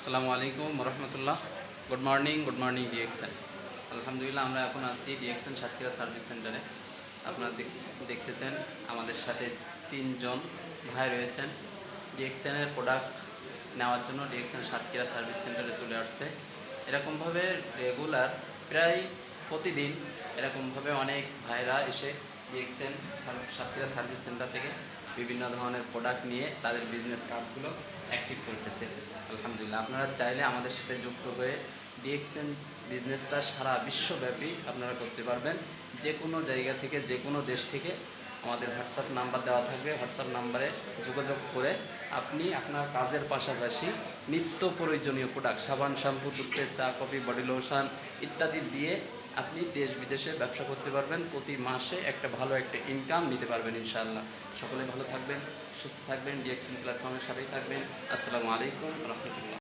আসসালামু আলাইকুম রহমতুল্লাহ। Good morning DXN. আলহামদুলিল্লাহ, আমরা এখন আছি ডিএক্সএন সাতক্ষীরা সার্ভিস সেন্টারে। আপনারা দেখতেছেন আমাদের সাথে 3 জন ভাই রয়েছেন। ডিএক্সএনের প্রোডাক্ট নেওয়ার জন্য ডিএক্সএন সাতক্ষীরা সার্ভিস সেন্টারে চলে আসছে। এরকমভাবে রেগুলার প্রায় প্রতিদিন এরকমভাবে অনেক ভাইরা এসে ডিএক্সএন সাতক্ষীরা সার্ভিস সেন্টার থেকে বিভিন্ন ধরনের প্রোডাক্ট নিয়ে তাদের বিজনেস কার্ডগুলো অ্যাক্টিভ করতেছে। আলহামদুলিল্লাহ, আপনারা চাইলে আমাদের সাথে যুক্ত হয়ে ডিএক্সএন বিজনেসটা সারা বিশ্বব্যাপী আপনারা করতে পারবেন। যে কোনো জায়গা থেকে, যে কোনো দেশ থেকে আমাদের হোয়াটসঅ্যাপ নাম্বার দেওয়া থাকবে। হোয়াটসঅ্যাপ নাম্বারে যোগাযোগ করে আপনি আপনার কাজের পাশাপাশি নিত্য প্রয়োজনীয় প্রোডাক্ট, সাবান, শ্যাম্পু, টুথপেস্ট, চা, কফি, বডি লোশন ইত্যাদি দিয়ে আপনি দেশ বিদেশে ব্যবসা করতে পারবেন। প্রতি মাসে একটা ভালো একটা ইনকাম নিতে পারবেন ইনশাআল্লাহ। সকলে ভালো থাকবেন, সুস্থ থাকবেন, ডিএক্সএন প্ল্যাটফর্মের সাথেই থাকবেন। আসসালামু আলাইকুম রহমতুল্লাহ।